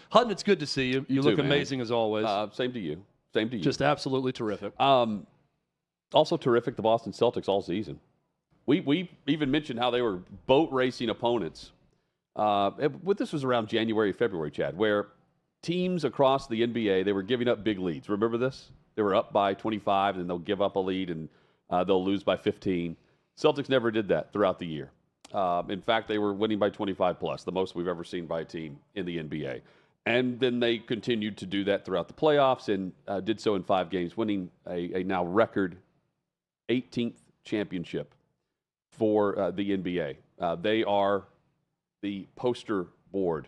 Hutton, it's good to see you. You look amazing as always. Same to you. Same to you. Just absolutely terrific. Also terrific, the Boston Celtics all season. We even mentioned how they were boat racing opponents. This was around January, February, Chad, where teams across the NBA, they were giving up big leads. Remember this? They were up by 25, and they'll give up a lead, and they'll lose by 15. Celtics never did that throughout the year. In fact, they were winning by 25 plus, the most we've ever seen by a team in the NBA. And then they continued to do that throughout the playoffs and did so in 5 games, winning a now record 18th championship for the NBA. They are the poster board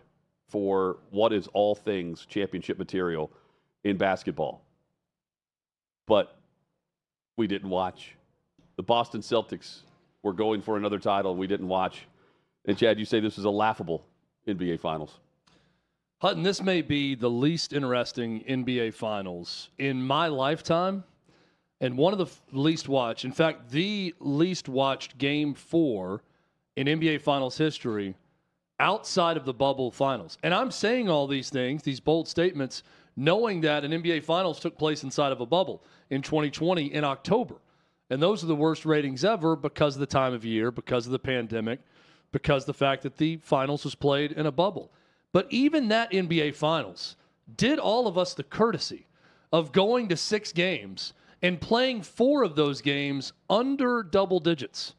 for what is all things championship material in basketball. But we didn't watch. The Boston Celtics were going for another title, and we didn't watch. And, Chad, you say this is a laughable NBA Finals. Hutton, this may be the least interesting NBA Finals in my lifetime, and one of the least watched. In fact, the least watched Game 4 in NBA Finals history outside of the bubble finals. And I'm saying all these things, these bold statements, knowing that an NBA Finals took place inside of a bubble in 2020 in October. And those are the worst ratings ever because of the time of year, because of the pandemic, because of the fact that the finals was played in a bubble. But even that NBA Finals did all of us the courtesy of going to 6 games and playing 4 of those games under double digits.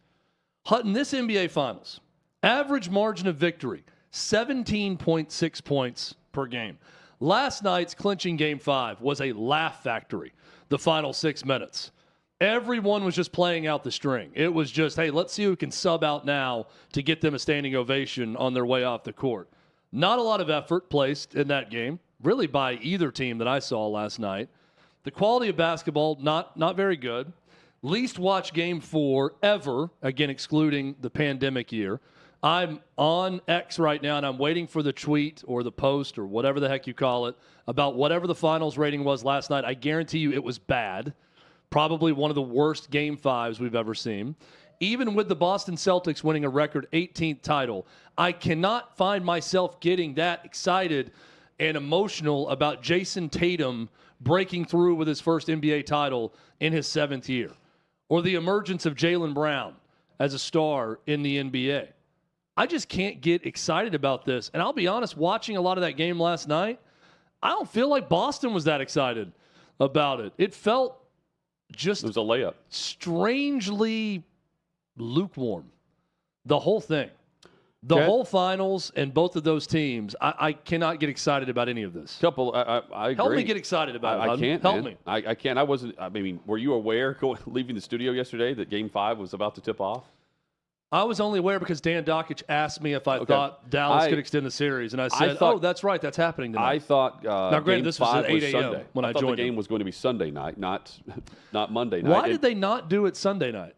Hutton, this NBA Finals, average margin of victory, 17.6 points per game. Last night's clinching Game 5 was a laugh factory, the final 6 minutes. Everyone was just playing out the string. It was just, hey, let's see who can sub out now to get them a standing ovation on their way off the court. Not a lot of effort placed in that game, really by either team that I saw last night. The quality of basketball, not very good. Least watched Game 4 ever, again, excluding the pandemic year. I'm on X right now, and I'm waiting for the tweet or the post or whatever the heck you call it about whatever the finals rating was last night. I guarantee you it was bad. Probably one of the worst Game 5s we've ever seen. Even with the Boston Celtics winning a record 18th title, I cannot find myself getting that excited and emotional about Jason Tatum breaking through with his first NBA title in his 7th year, or the emergence of Jaylen Brown as a star in the NBA. I just can't get excited about this. And I'll be honest, watching a lot of that game last night, I don't feel like Boston was that excited about it. It felt just, it was a layup. Strangely lukewarm. The whole thing. The whole finals and both of those teams, I cannot get excited about any of this. I agree. Help me get excited about it. I can't, Help man. me. I can't. I mean, were you aware leaving the studio yesterday that Game 5 was about to tip off? I was only aware because Dan Dockich asked me if I thought Dallas could extend the series, and I said, that's right, that's happening tonight. I thought now, granted, Game this was 5 at 8 a.m. Sunday when I joined the game was going to be Sunday night, not Monday night. Why did they not do it Sunday night?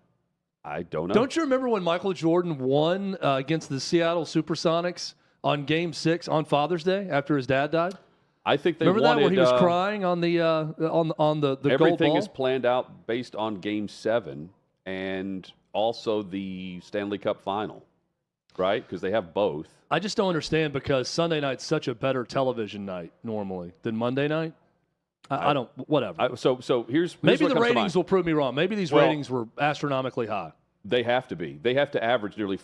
I don't know. Don't you remember when Michael Jordan won against the Seattle Supersonics on Game 6 on Father's Day after his dad died? I think they remember wanted, that when he was crying on the gold ball? Everything is planned out based on Game 7 and also the Stanley Cup Final, right? Because they have both. I just don't understand because Sunday night's such a better television night normally than Monday night. I don't. Whatever. So here's maybe what the ratings will prove me wrong. Maybe these ratings were astronomically high. They have to be. They have to average nearly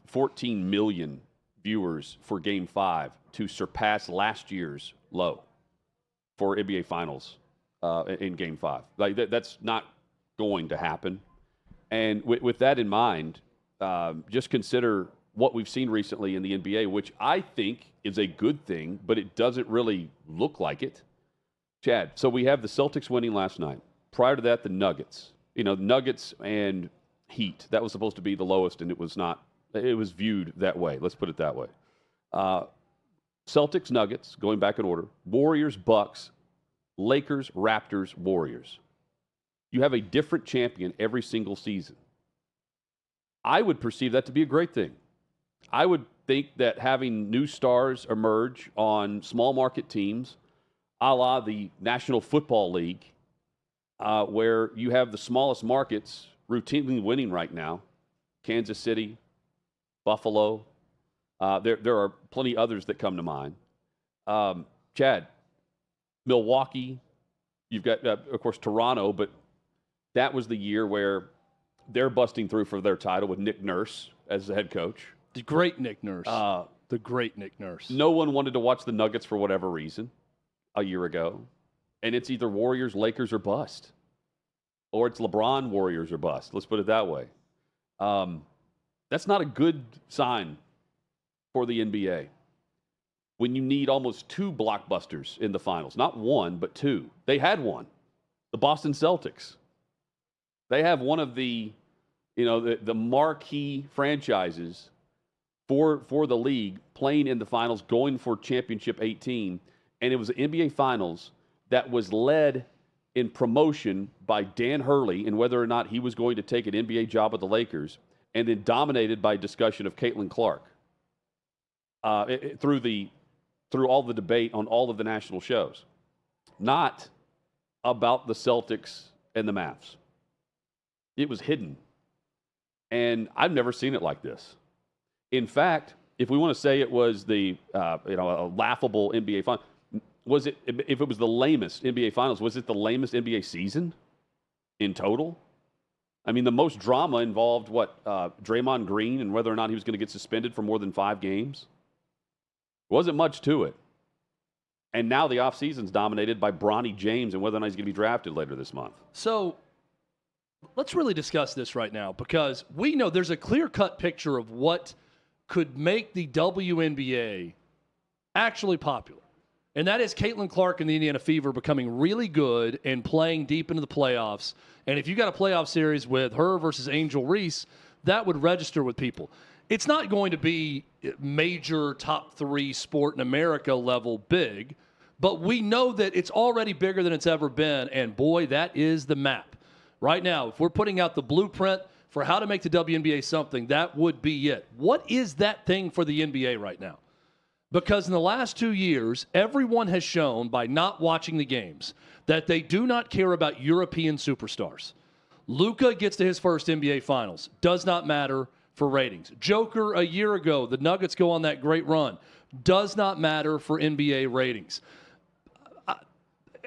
14 million viewers for Game 5 to surpass last year's low for NBA Finals in Game 5. Like that's not going to happen. And with that in mind, just consider what we've seen recently in the NBA, which I think is a good thing, but it doesn't really look like it. Chad, so we have the Celtics winning last night. Prior to that, the Nuggets. Nuggets and Heat. That was supposed to be the lowest, and it was not. It was viewed that way. Let's put it that way. Celtics, Nuggets, going back in order. Warriors, Bucks, Lakers, Raptors, Warriors. You have a different champion every single season. I would perceive that to be a great thing. I would think that having new stars emerge on small market teams, a la the National Football League, where you have the smallest markets routinely winning right now, Kansas City, Buffalo. There are plenty others that come to mind. Chad, Milwaukee, you've got, of course, Toronto, but that was the year where they're busting through for their title with Nick Nurse as the head coach. The great Nick Nurse. The great Nick Nurse. No one wanted to watch the Nuggets for whatever reason a year ago. And it's either Warriors, Lakers, or bust. Or it's LeBron, Warriors, or bust. Let's put it that way. That's not a good sign for the NBA when you need almost two blockbusters in the finals. Not one, but two. They had one. The Boston Celtics. They have one of the marquee franchises for the league playing in the finals, going for championship 18. And it was the NBA Finals that was led in promotion by Dan Hurley and whether or not he was going to take an NBA job with the Lakers, and then dominated by discussion of Caitlin Clark through all the debate on all of the national shows. Not about the Celtics and the Mavs. It was hidden. And I've never seen it like this. In fact, if we want to say it was a laughable NBA final, if it was the lamest NBA finals, was it the lamest NBA season in total? I mean, the most drama involved Draymond Green and whether or not he was going to get suspended for more than 5 games. Wasn't much to it. And now the offseason's dominated by Bronny James and whether or not he's going to be drafted later this month. So let's really discuss this right now, because we know there's a clear-cut picture of what could make the WNBA actually popular. And that is Caitlin Clark and the Indiana Fever becoming really good and playing deep into the playoffs. And if you got a playoff series with her versus Angel Reese, that would register with people. It's not going to be major top 3 sport in America level big, but we know that it's already bigger than it's ever been. And boy, that is the map. Right now, if we're putting out the blueprint for how to make the WNBA something, that would be it. What is that thing for the NBA right now? Because in the last 2 years, everyone has shown by not watching the games that they do not care about European superstars. Luka gets to his first NBA Finals. Does not matter for ratings. Joker, a year ago, the Nuggets go on that great run. Does not matter for NBA ratings.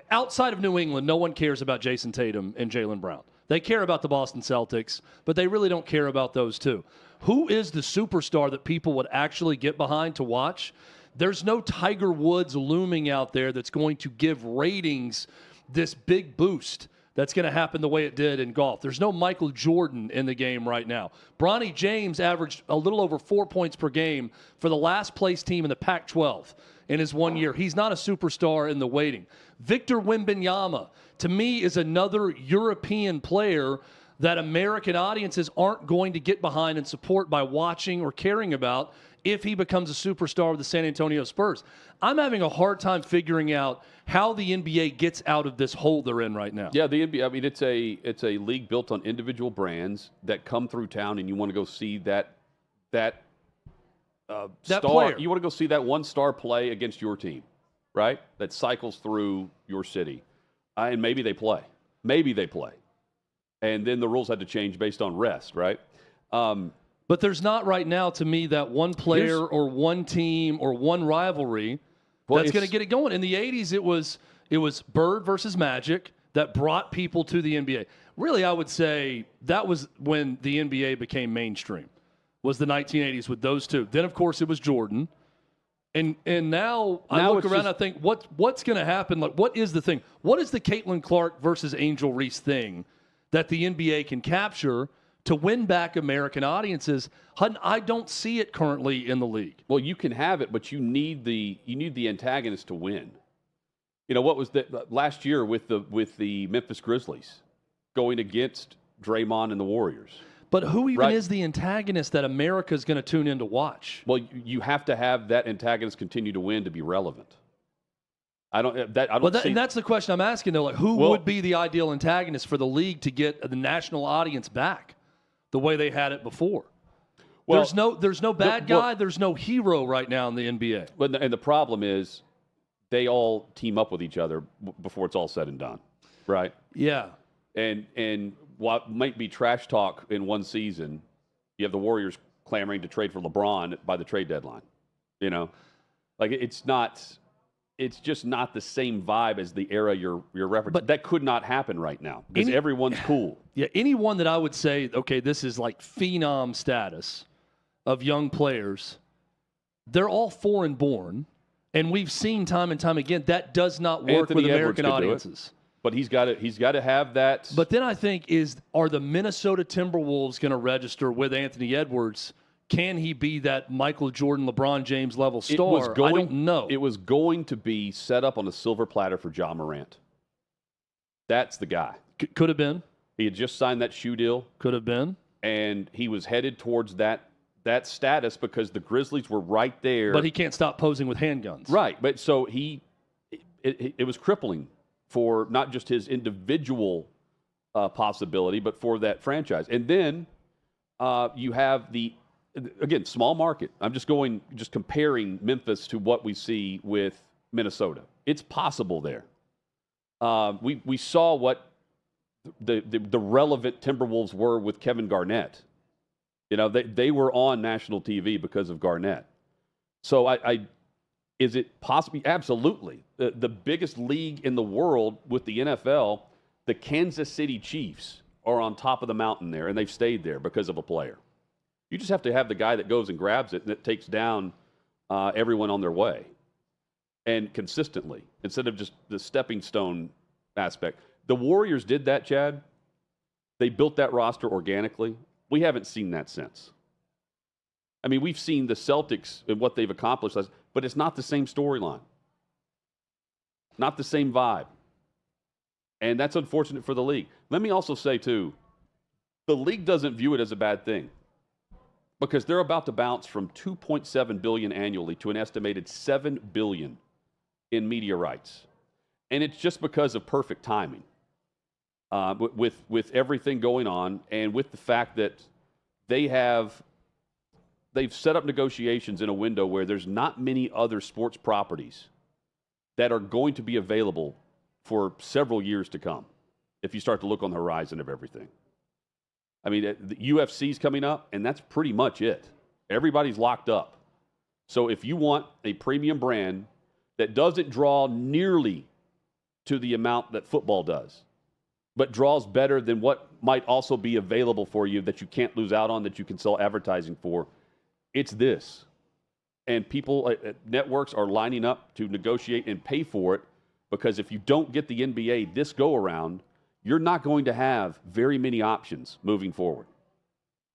Outside of New England, no one cares about Jason Tatum and Jaylen Brown. They care about the Boston Celtics, but they really don't care about those two. Who is the superstar that people would actually get behind to watch? There's no Tiger Woods looming out there that's going to give ratings this big boost that's going to happen the way it did in golf. There's no Michael Jordan in the game right now. Bronny James averaged a little over 4 points per game for the last place team in the Pac-12 in his 1 year. He's not a superstar in the waiting. Victor Wembanyama, to me, is another European player that American audiences aren't going to get behind and support by watching or caring about if he becomes a superstar of the San Antonio Spurs. I'm having a hard time figuring out how the NBA gets out of this hole they're in right now. Yeah, the NBA, I mean, it's a league built on individual brands that come through town, and you want to go see that star. Player. You want to go see that one star play against your team, right? That cycles through your city. And maybe they play. And then the rules had to change based on rest, right? But there's not right now, to me, that one player or one team or one rivalry that's going to get it going. In the 80s, it was Bird versus Magic that brought people to the NBA. Really, I would say that was when the NBA became mainstream, was the 1980s with those two. Then, of course, it was Jordan. And now I look around and I think, what's going to happen? Like, what is the thing? What is the Caitlin Clark versus Angel Reese thing that the NBA can capture to win back American audiences? Hutton, I don't see it currently in the league. Well, you can have it, but you need the antagonist to win. You know, what was that last year with the Memphis Grizzlies going against Draymond and the Warriors? But who even is the antagonist that America is going to tune in to watch? Well, you have to have that antagonist continue to win to be relevant. And that's the question I'm asking, though. Like, who would be the ideal antagonist for the league to get the national audience back the way they had it before? Well, there's no bad guy. There's no hero right now in the NBA. And the problem is they all team up with each other before it's all said and done, right? Yeah. And what might be trash talk in one season, you have the Warriors clamoring to trade for LeBron by the trade deadline. You know, like it's not it's just not the same vibe as the era you're referencing. But that could not happen right now because everyone's cool. Yeah, anyone that I would say, okay, this is like phenom status of young players, they're all foreign born, and we've seen time and time again that does not work Anthony with Edwards American could do it. audiences. But he's got to have that. But then I think are the Minnesota Timberwolves going to register with Anthony Edwards? Can he be that Michael Jordan, LeBron James level star? I don't know. It was going to be set up on a silver platter for Ja Morant. That's the guy. Could have been. He had just signed that shoe deal. Could have been. And he was headed towards that status because the Grizzlies were right there. But he can't stop posing with handguns. Right. But so it was crippling for not just his individual possibility, but for that franchise. And then you have again, small market. I'm just comparing Memphis to what we see with Minnesota. It's possible there. We saw what the relevant Timberwolves were with Kevin Garnett. You know, they were on national TV because of Garnett. So is it possibly? Absolutely. The biggest league in the world with the NFL, the Kansas City Chiefs are on top of the mountain there, and they've stayed there because of a player. You just have to have the guy that goes and grabs it and that takes down everyone on their way, and consistently, instead of just the stepping stone aspect. The Warriors did that, Chad. They built that roster organically. We haven't seen that since. I mean, we've seen the Celtics and what they've accomplished, but it's not the same storyline. Not the same vibe. And that's unfortunate for the league. Let me also say, too, the league doesn't view it as a bad thing because they're about to bounce from $2.7 billion annually to an estimated $7 billion in media rights. And it's just because of perfect timing with everything going on and with the fact that they've set up negotiations in a window where there's not many other sports properties that are going to be available for several years to come if you start to look on the horizon of everything. I mean, the UFC's coming up, and that's pretty much it. Everybody's locked up. So if you want a premium brand that doesn't draw nearly to the amount that football does, but draws better than what might also be available for you that you can't lose out on, that you can sell advertising for, it's this. And people, networks are lining up to negotiate and pay for it because if you don't get the NBA this go-around, you're not going to have very many options moving forward.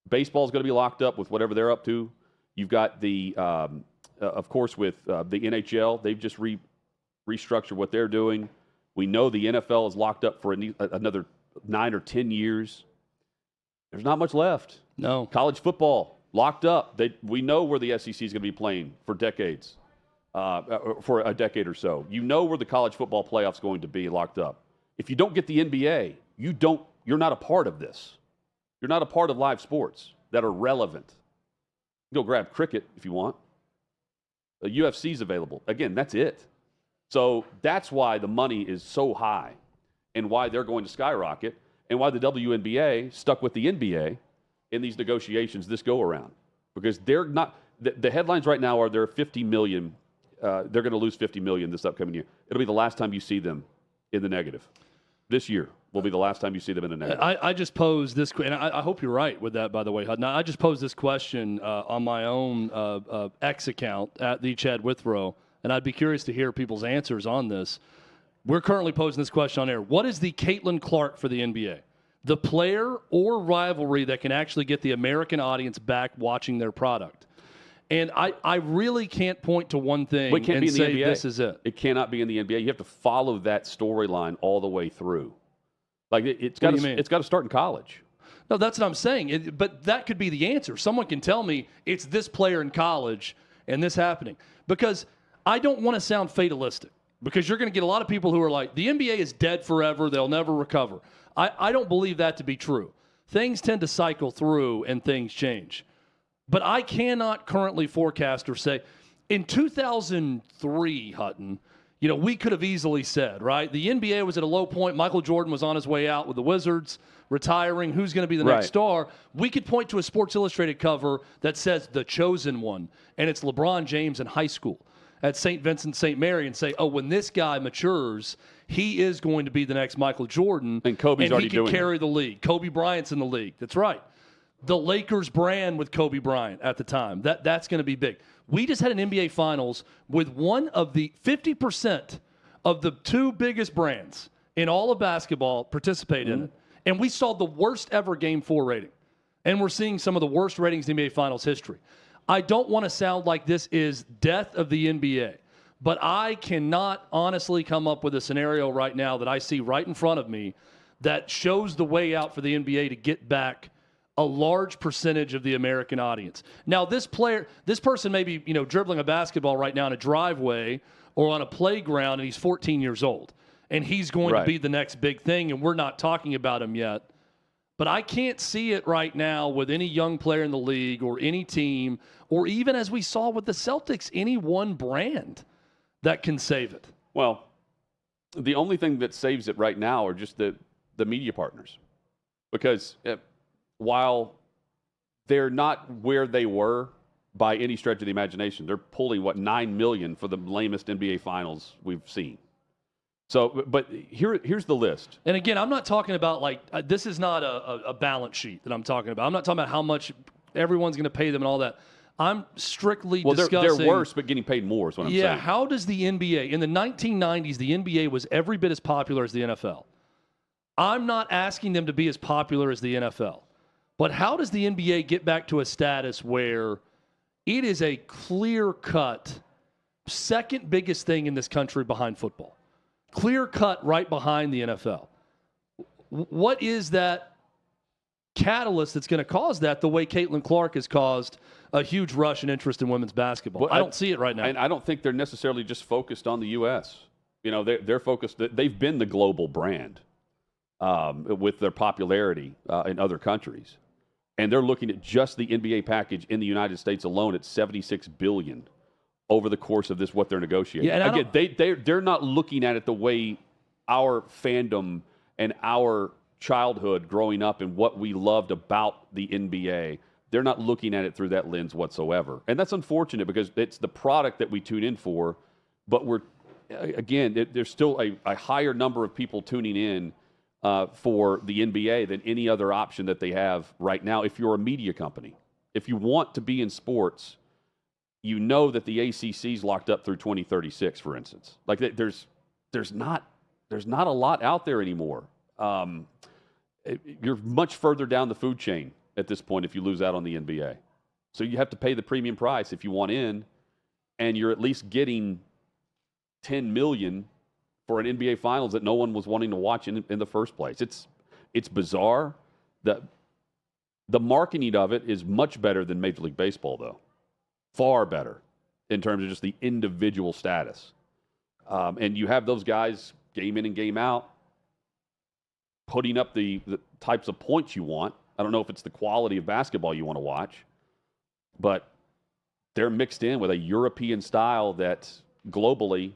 Baseball's going to be locked up with whatever they're up to. You've got of course, with the NHL, they've just restructured what they're doing. We know the NFL is locked up for another 9 or 10 years. There's not much left. No. College football, locked up. We know where the SEC is going to be playing for decades, for a decade or so. You know where the college football playoff's going to be locked up. If you don't get the NBA, you're not a part of this. You're not a part of live sports that are relevant. Go grab cricket if you want. The UFC's available. Again, that's it. So that's why the money is so high and why they're going to skyrocket and why the WNBA stuck with the NBA in these negotiations this go around. Because they're not the headlines right now are they're $50 million. They're going to lose $50 million this upcoming year. It'll be the last time you see them in the negative. This year will be the last time you see them in the negative. I just posed this, and I hope you're right with that, by the way, Hud. Now, I just posed this question on my own X account at the Chad Withrow, and I'd be curious to hear people's answers on this. We're currently posing this question on air. What is the Caitlin Clark for the NBA? The player or rivalry that can actually get the American audience back watching their product? And I really can't point to one thing and say this is it. It cannot be in the NBA. You have to follow that storyline all the way through. Like it's got to start in college. No, that's what I'm saying. But that could be the answer. Someone can tell me it's this player in college and this happening. Because I don't want to sound fatalistic. Because you're going to get a lot of people who are like, the NBA is dead forever. They'll never recover. I don't believe that to be true. Things tend to cycle through and things change. But I cannot currently forecast or say, in 2003, Hutton, we could have easily said, right? The NBA was at a low point. Michael Jordan was on his way out with the Wizards, retiring. Who's going to be the next star? We could point to a Sports Illustrated cover that says The Chosen One, and it's LeBron James in high school. at St. Vincent St. Mary and say, oh, when this guy matures, he is going to be the next Michael Jordan. And Kobe's already doing it. He can carry the league. Kobe Bryant's in the league. That's right. The Lakers brand with Kobe Bryant at the time. That's going to be big. We just had an NBA Finals with one of the 50% of the two biggest brands in all of basketball participate in it. And we saw the worst ever Game 4 rating. And we're seeing some of the worst ratings in NBA Finals history. I don't want to sound like this is death of the NBA, but I cannot honestly come up with a scenario right now that I see right in front of me that shows the way out for the NBA to get back a large percentage of the American audience. Now, this person may be, dribbling a basketball right now in a driveway or on a playground, and he's 14 years old, and he's going to be the next big thing, and we're not talking about him yet. But I can't see it right now with any young player in the league or any team, or even as we saw with the Celtics, any one brand that can save it. Well, the only thing that saves it right now are just the media partners. Because while they're not where they were by any stretch of the imagination, they're pulling, $9 million for the lamest NBA Finals we've seen. So, but here's the list. And again, I'm not talking about this is not a balance sheet that I'm talking about. I'm not talking about how much everyone's going to pay them and all that. I'm strictly discussing. They're worse, but getting paid more is what I'm saying. Yeah, how does the NBA, in the 1990s, the NBA was every bit as popular as the NFL. I'm not asking them to be as popular as the NFL. But how does the NBA get back to a status where it is a clear-cut second biggest thing in this country behind football? Clear cut right behind the NFL. What is that catalyst that's going to cause that the way Caitlin Clark has caused a huge rush in interest in women's basketball? Well, I don't see it right now. And I don't think they're necessarily just focused on the U.S. They're focused. They've been the global brand with their popularity in other countries. And they're looking at just the NBA package in the United States alone at $76 billion. Over the course of this, what they're negotiating. Yeah, and again, they're not looking at it the way our fandom and our childhood growing up and what we loved about the NBA. They're not looking at it through that lens whatsoever. And that's unfortunate because it's the product that we tune in for. But there's still a higher number of people tuning in for the NBA than any other option that they have right now. If you're a media company, if you want to be in sports, you know that the ACC's locked up through 2036, for instance. There's not a lot out there anymore. You're much further down the food chain at this point if you lose out on the NBA. So you have to pay the premium price if you want in, and you're at least getting $10 million for an NBA Finals that no one was wanting to watch in the first place. It's bizarre. The marketing of it is much better than Major League Baseball, though. Far better in terms of just the individual status. And you have those guys game in and game out putting up the types of points you want. I don't know if it's the quality of basketball you want to watch, but they're mixed in with a European style that globally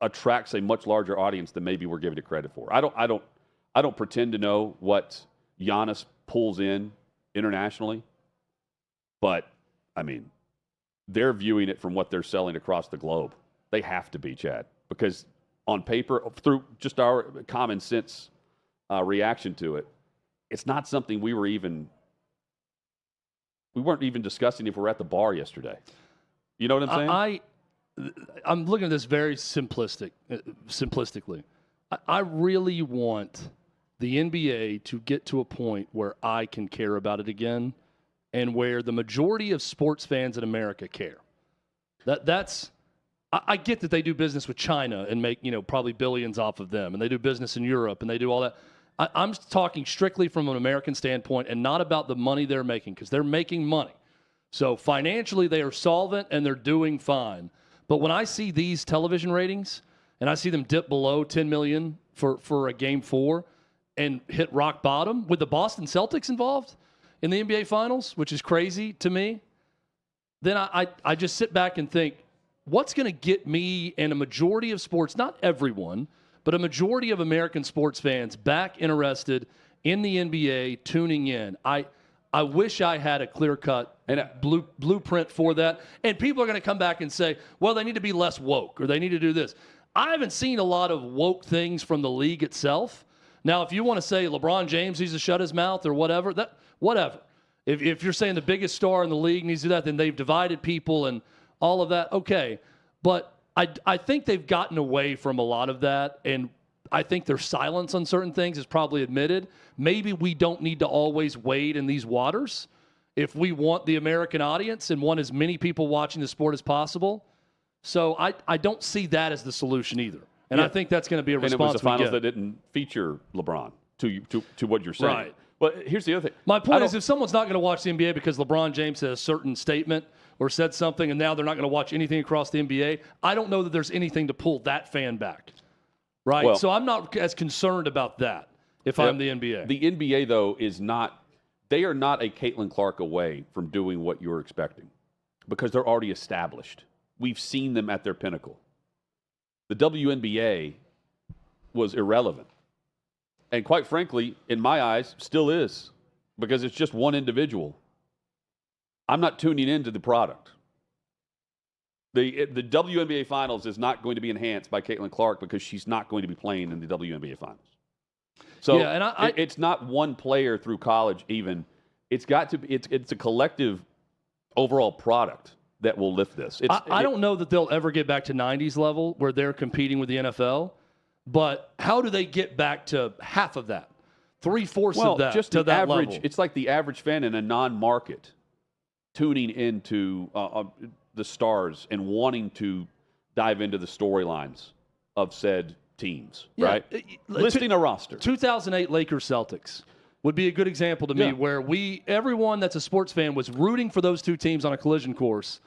attracts a much larger audience than maybe we're giving it credit for. I don't pretend to know what Giannis pulls in internationally, but I mean, they're viewing it from what they're selling across the globe. They have to be, Chad, because on paper, through just our common sense reaction to it, it's not something we weren't even discussing if we were at the bar yesterday. You know what I'm saying? I'm looking at this very simplistically. I really want the NBA to get to a point where I can care about it again, and where the majority of sports fans in America care. I get that they do business with China and make probably billions off of them, and they do business in Europe and they do all that. I'm talking strictly from an American standpoint and not about the money they're making, because they're making money. So financially they are solvent and they're doing fine. But when I see these television ratings and I see them dip below 10 million for a Game 4 and hit rock bottom with the Boston Celtics involved in the NBA Finals, which is crazy to me, then I just sit back and think, what's going to get me and a majority of sports, not everyone, but a majority of American sports fans back interested in the NBA, tuning in? I wish I had a clear-cut And blueprint for that. And people are going to come back and say, well, they need to be less woke or they need to do this. I haven't seen a lot of woke things from the league itself. Now, if you want to say LeBron James needs to shut his mouth or whatever, whatever. If you're saying the biggest star in the league needs to do that, then they've divided people and all of that. Okay. But I think they've gotten away from a lot of that, and I think their silence on certain things is probably admitted. Maybe we don't need to always wade in these waters if we want the American audience and want as many people watching the sport as possible. So I don't see that as the solution either. And I think that's going to be a response. And it was the finals that didn't feature LeBron to what you're saying. Right. But here's the other thing. My point is, if someone's not going to watch the NBA because LeBron James said a certain statement or said something, and now they're not going to watch anything across the NBA, I don't know that there's anything to pull that fan back. Right? Well, so I'm not as concerned about that if I'm the NBA. The NBA, though, is not – they are not a Caitlin Clark away from doing what you're expecting because they're already established. We've seen them at their pinnacle. The WNBA was irrelevant. And quite frankly, in my eyes, still is because it's just one individual. I'm not tuning into the product. The WNBA Finals is not going to be enhanced by Caitlin Clark because she's not going to be playing in the WNBA Finals. So yeah, and it's not one player through college even. It's got to be. It's a collective overall product that will lift this. I don't know that they'll ever get back to 90s level where they're competing with the NFL, but how do they get back to half of that, 3/4 of that, just to that average, level? It's like the average fan in a non-market tuning into the stars and wanting to dive into the storylines of said teams, right? Listing a roster. 2008 Lakers Celtics would be a good example to me where everyone that's a sports fan was rooting for those two teams on a collision course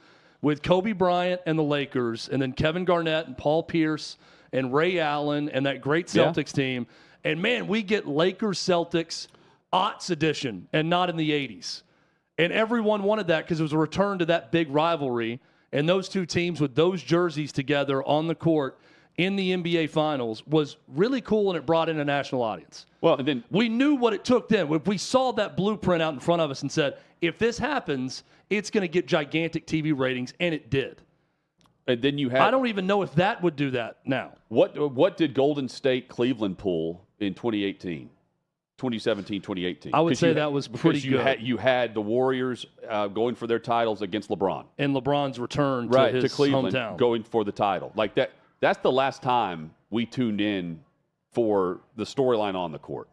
with Kobe Bryant and the Lakers, and then Kevin Garnett and Paul Pierce and Ray Allen and that great Celtics team. And, man, we get Lakers-Celtics aughts edition and not in the 80s. And everyone wanted that because it was a return to that big rivalry. And those two teams with those jerseys together on the court in the NBA Finals was really cool, and it brought in a national audience. Well, and then we knew what it took then. We saw that blueprint out in front of us and said, if this happens, it's going to get gigantic TV ratings, and it did. And then you had. I don't even know if that would do that now. What did Golden State Cleveland pull in 2018? 2017, 2018. I would say that was pretty good. You had the Warriors going for their titles against LeBron. And LeBron's return to his Cleveland, hometown. going for the title. Like that. That's the last time we tuned in for the storyline on the court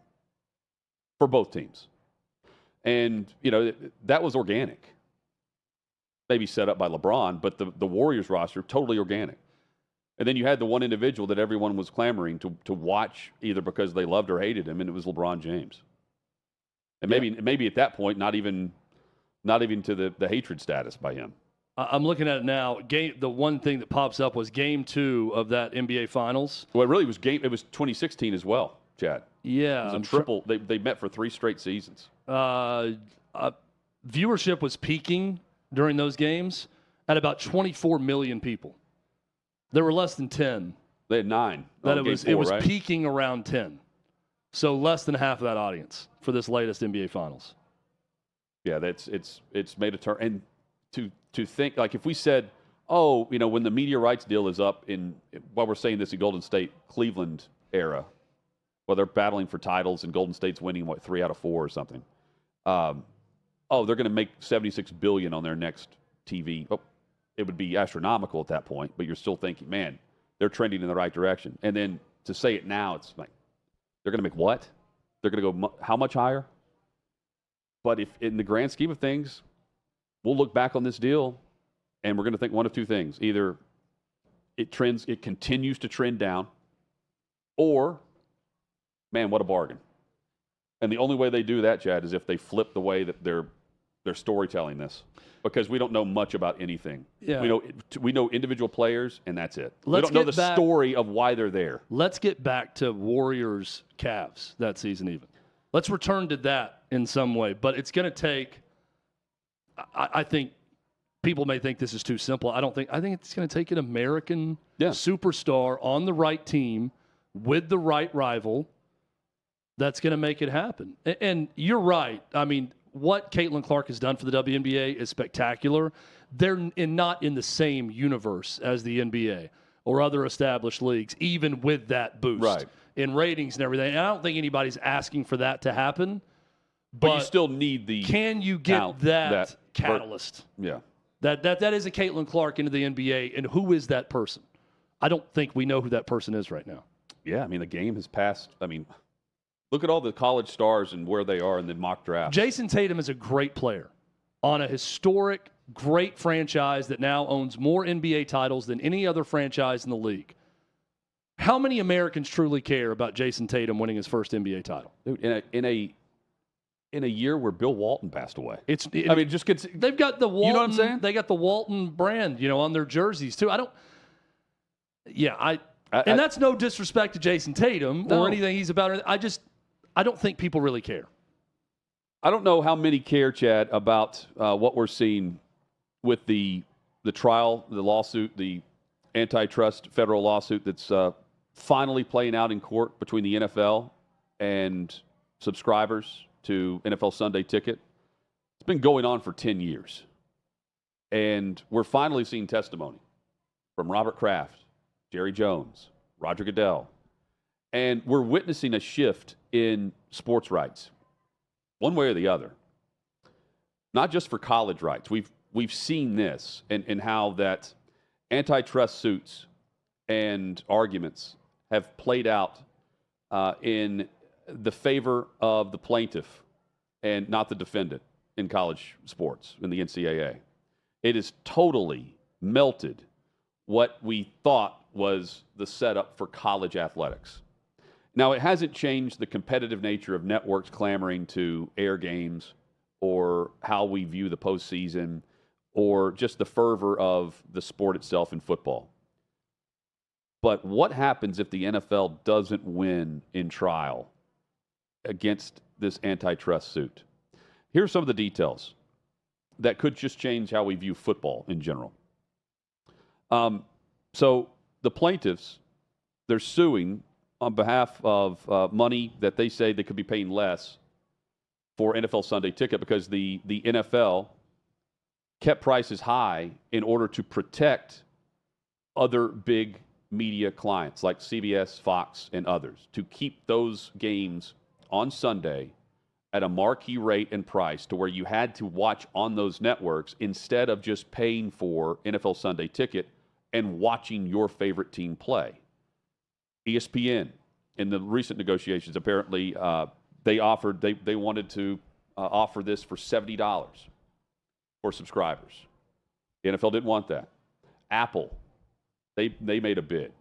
for both teams. And, that was organic. Maybe set up by LeBron, but the Warriors roster, totally organic. And then you had the one individual that everyone was clamoring to watch either because they loved or hated him, and it was LeBron James. And maybe at that point, not even to the hatred status by him. I'm looking at it now. The one thing that pops up was Game 2 of that NBA Finals. Well, it really was It was 2016 as well, Chad. Yeah, it was a triple. They met for 3 straight seasons. Viewership was peaking during those games at about 24 million people. There were less than 10. They had 9. It was peaking around 10. So less than half of that audience for this latest NBA Finals. Yeah, it's made a turn. And to think, like if we said, when the media rights deal is up while we're saying this in Golden State, Cleveland era, well, they're battling for titles and Golden State's winning, 3 out of 4 or something. They're going to make $76 billion on their next TV. Oh, it would be astronomical at that point, but you're still thinking, man, they're trending in the right direction. And then to say it now, it's like, they're going to make what? They're going to go how much higher? But if in the grand scheme of things, we'll look back on this deal and we're going to think one of two things. Either it continues to trend down, or, man, what a bargain. And the only way they do that, Chad, is if they flip the way that they're storytelling this. Because we don't know much about anything. Yeah. We know individual players, and that's it. We don't know the story of why they're there. Let's get back to Warriors Cavs that season even. Let's return to that in some way. But it's going to take I think people may think this is too simple. I think it's going to take an American superstar on the right team with the right rival that's going to make it happen. And you're right. I mean, what Caitlin Clark has done for the WNBA is spectacular. They're not in the same universe as the NBA or other established leagues, even with that boost in ratings and everything. And I don't think anybody's asking for that to happen. But you still need the can you get that catalyst? Yeah. That is a Caitlin Clark into the NBA, and who is that person? I don't think we know who that person is right now. Yeah, I mean, the game has passed. I mean, look at all the college stars and where they are in the mock draft. Jason Tatum is a great player on a historic, great franchise that now owns more NBA titles than any other franchise in the league. How many Americans truly care about Jason Tatum winning his first NBA title? Dude, in a year where Bill Walton passed away. It just gets. They've got the Walton. You know what I'm saying? They got the Walton brand, on their jerseys too. And that's no disrespect to Jason Tatum or anything he's about. I don't think people really care. I don't know how many care, Chad, about what we're seeing with the trial, the lawsuit, the antitrust federal lawsuit that's finally playing out in court between the NFL and subscribers to NFL Sunday Ticket. It's been going on for 10 years. And we're finally seeing testimony from Robert Kraft, Jerry Jones, Roger Goodell. And we're witnessing a shift in sports rights, one way or the other. Not just for college rights. We've seen this and how that antitrust suits and arguments have played out in the favor of the plaintiff and not the defendant in college sports, in the NCAA. It has totally melted what we thought was the setup for college athletics. Now, it hasn't changed the competitive nature of networks clamoring to air games or how we view the postseason or just the fervor of the sport itself in football. But what happens if the NFL doesn't win in trial against this antitrust suit? Here's some of the details that could just change how we view football in general. So the plaintiffs, they're suing on behalf of money that they say they could be paying less for NFL Sunday Ticket because the NFL kept prices high in order to protect other big media clients like CBS, Fox, and others, to keep those games on Sunday at a marquee rate and price to where you had to watch on those networks instead of just paying for NFL Sunday Ticket and watching your favorite team play. ESPN, in the recent negotiations, apparently they wanted to offer this for $70 for subscribers. The NFL didn't want that. Apple, they made a bid.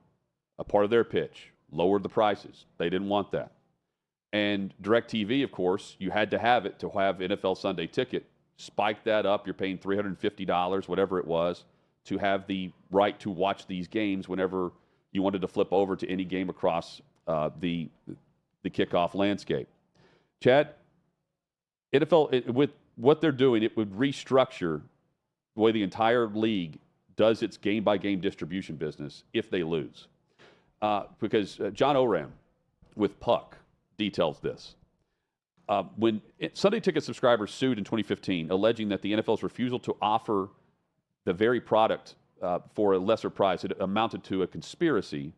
A part of their pitch, lowered the prices. They didn't want that. And DirecTV, of course, you had to have it to have NFL Sunday Ticket. Spike that up. You're paying $350, whatever it was, to have the right to watch these games whenever you wanted to flip over to any game across the kickoff landscape. Chad, NFL, with what they're doing, it would restructure the way the entire league does its game-by-game distribution business if they lose. Because John Oram with Puck details this. When Sunday Ticket subscribers sued in 2015, alleging that the NFL's refusal to offer the very product for a lesser price, it amounted to a conspiracy.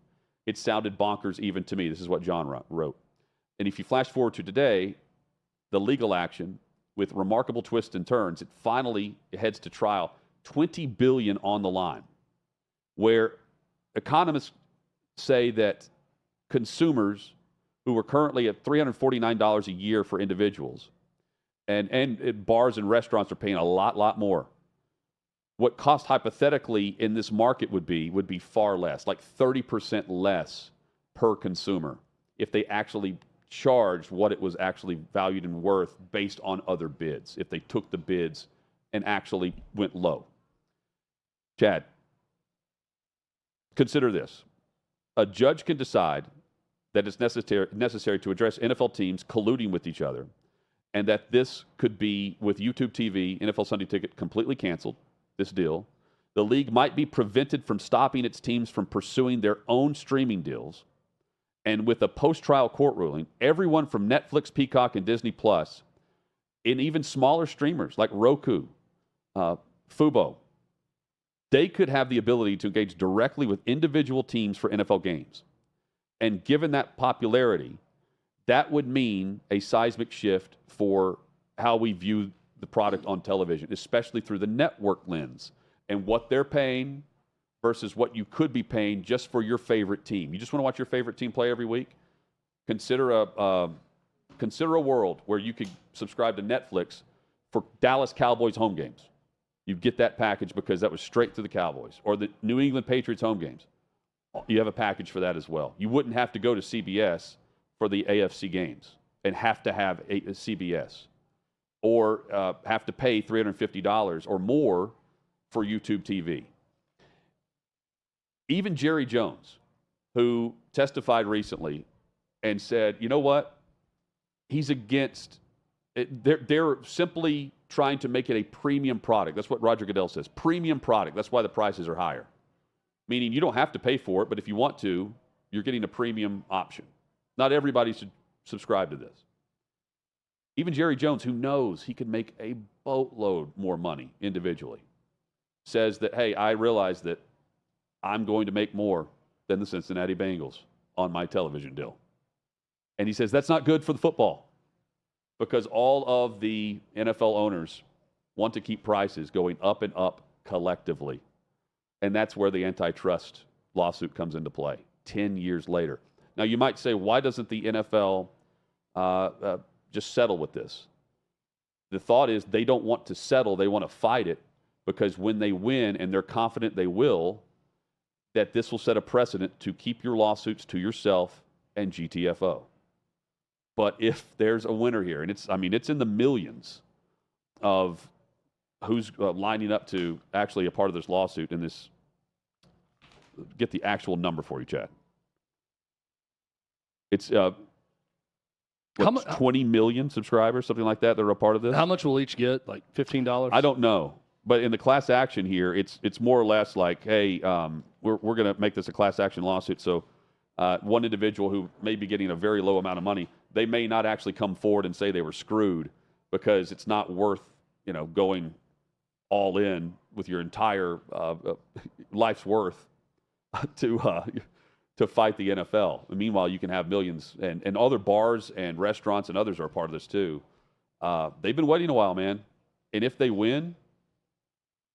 It sounded bonkers even to me. This is what John wrote. And if you flash forward to today, the legal action with remarkable twists and turns, it finally heads to trial. $20 billion on the line, where economists say that consumers who are currently at $349 a year for individuals, and bars and restaurants are paying a lot more. What cost hypothetically in this market would be far less, like 30% less per consumer if they actually charged what it was actually valued and worth based on other bids, if they took the bids and actually went low. Chad, consider this. A judge can decide that it's necessary to address NFL teams colluding with each other, and that this could be, with YouTube TV, NFL Sunday Ticket completely canceled, this deal. The league might be prevented from stopping its teams from pursuing their own streaming deals. And with a post-trial court ruling, everyone from Netflix, Peacock, and Disney Plus and even smaller streamers like Roku, Fubo, they could have the ability to engage directly with individual teams for NFL games. And given that popularity, that would mean a seismic shift for how we view the product on television, especially through the network lens and what they're paying versus what you could be paying just for your favorite team. You just want to watch your favorite team play every week? Consider a world where you could subscribe to Netflix for Dallas Cowboys home games. You get that package because that was straight to the Cowboys, or the New England Patriots home games. You have a package for that as well. You wouldn't have to go to CBS for the AFC games and have to have a CBS, or have to pay $350 or more for YouTube TV. Even Jerry Jones, who testified recently and said, you know what? He's against it. They're simply trying to make it a premium product. That's what Roger Goodell says. Premium product. That's why the prices are higher. Meaning you don't have to pay for it, but if you want to, you're getting a premium option. Not everybody should subscribe to this. Even Jerry Jones, who knows he could make a boatload more money individually, says that, hey, I realize that I'm going to make more than the Cincinnati Bengals on my television deal. And he says that's not good for the football, because all of the NFL owners want to keep prices going up and up collectively. And that's where the antitrust lawsuit comes into play 10 years later. Now, you might say, why doesn't the NFL just settle with this? The thought is they don't want to settle. They want to fight it, because when they win, and they're confident they will, that this will set a precedent to keep your lawsuits to yourself and GTFO. But if there's a winner here, and it's in the millions of who's lining up to actually a part of this lawsuit, in this, get the actual number for you, Chad. It's 20 million subscribers, something like that are a part of this. How much will each get? Like $15? I don't know. But in the class action here, it's more or less like, hey, we're going to make this a class action lawsuit. So one individual who may be getting a very low amount of money, they may not actually come forward and say they were screwed, because it's not worth going all in with your entire life's worth to fight the NFL. And meanwhile, you can have millions, and other bars and restaurants and others are a part of this too. They've been waiting a while, man. And if they win,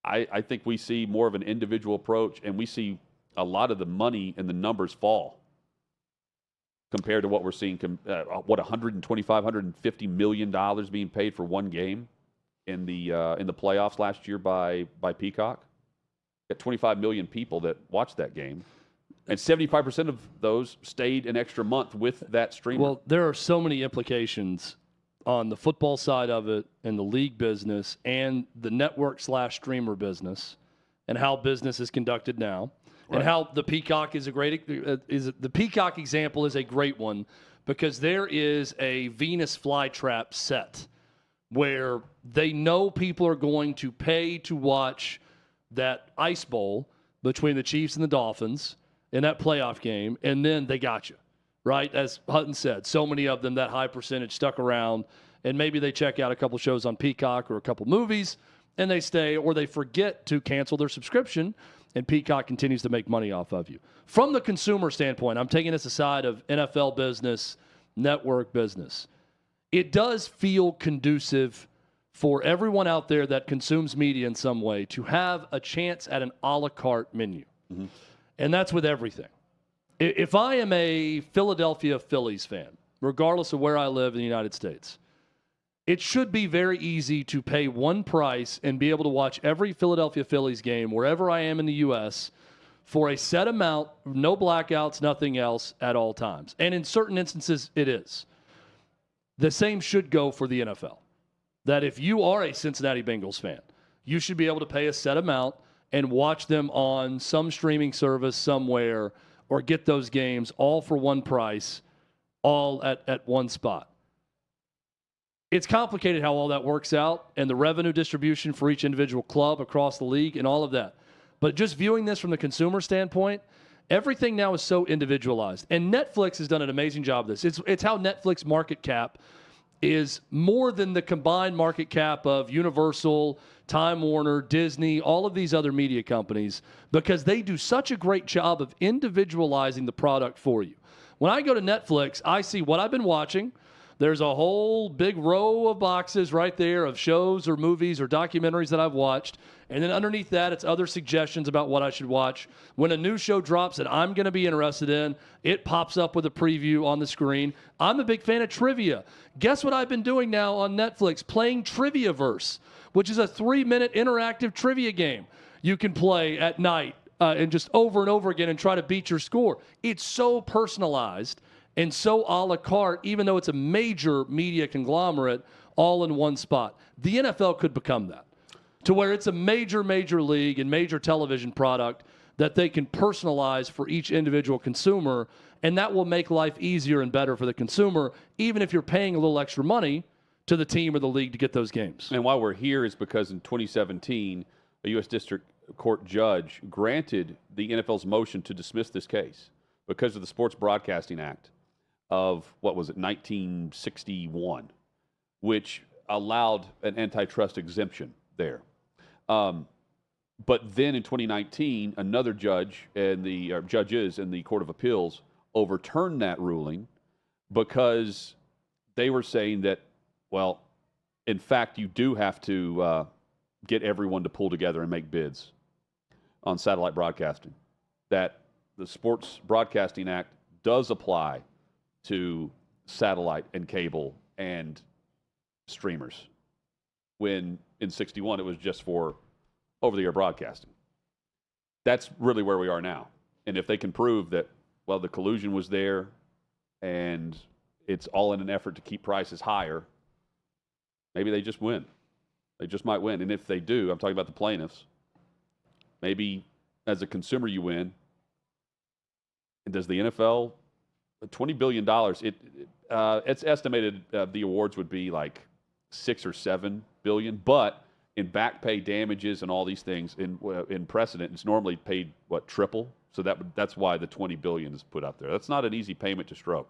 I think we see more of an individual approach, and we see a lot of the money and the numbers fall compared to what we're seeing. $125, $150 million being paid for one game in the playoffs last year by Peacock. Got 25 million people that watched that game, and 75% of those stayed an extra month with that streamer. Well, there are so many implications on the football side of it, and the league business, and the network/streamer business, and how business is conducted now, right. And how the Peacock is the Peacock example is a great one, because there is a Venus flytrap set where they know people are going to pay to watch that ice bowl between the Chiefs and the Dolphins in that playoff game, and then they got you. Right? As Hutton said, so many of them, that high percentage, stuck around, and maybe they check out a couple shows on Peacock or a couple movies, and they stay, or they forget to cancel their subscription, and Peacock continues to make money off of you. From the consumer standpoint, I'm taking this aside of NFL business, network business. It does feel conducive for everyone out there that consumes media in some way to have a chance at an a la carte menu. Mm-hmm. And that's with everything. If I am a Philadelphia Phillies fan, regardless of where I live in the United States, it should be very easy to pay one price and be able to watch every Philadelphia Phillies game wherever I am in the U.S. for a set amount, no blackouts, nothing else at all times. And in certain instances, it is. The same should go for the NFL. That if you are a Cincinnati Bengals fan, you should be able to pay a set amount and watch them on some streaming service somewhere, or get those games all for one price, all at one spot. It's complicated how all that works out, and the revenue distribution for each individual club across the league and all of that. But just viewing this from the consumer standpoint, everything now is so individualized. And Netflix has done an amazing job of this. It's how Netflix market cap is more than the combined market cap of Universal, Time Warner, Disney, all of these other media companies, because they do such a great job of individualizing the product for you. When I go to Netflix, I see what I've been watching. There's a whole big row of boxes right there of shows or movies or documentaries that I've watched. And then underneath that, it's other suggestions about what I should watch. When a new show drops that I'm going to be interested in, it pops up with a preview on the screen. I'm a big fan of trivia. Guess what I've been doing now on Netflix? Playing Triviaverse, which is a 3-minute interactive trivia game you can play at night and just over and over again and try to beat your score. It's so personalized and so a la carte, even though it's a major media conglomerate all in one spot. The NFL could become that, to where it's a major league and major television product that they can personalize for each individual consumer, and that will make life easier and better for the consumer, even if you're paying a little extra money to the team or the league to get those games. And why we're here is because in 2017, a U.S. District Court judge granted the NFL's motion to dismiss this case because of the Sports Broadcasting Act of, 1961, which allowed an antitrust exemption there. But then in 2019, another judge and the judges in the Court of Appeals overturned that ruling because they were saying that, well, in fact, you do have to get everyone to pull together and make bids on satellite broadcasting. That the Sports Broadcasting Act does apply to satellite and cable and streamers, when in 61 it was just for over-the-air broadcasting. That's really where we are now. And if they can prove that, well, the collusion was there and it's all in an effort to keep prices higher, maybe they just win. They just might win. And if they do, I'm talking about the plaintiffs, maybe as a consumer you win. And does the NFL, $20 billion, it's estimated the awards would be like 6 or 7 billion, but in back pay damages and all these things in precedent, it's normally paid, triple? So that's why the $20 billion is put up there. That's not an easy payment to stroke.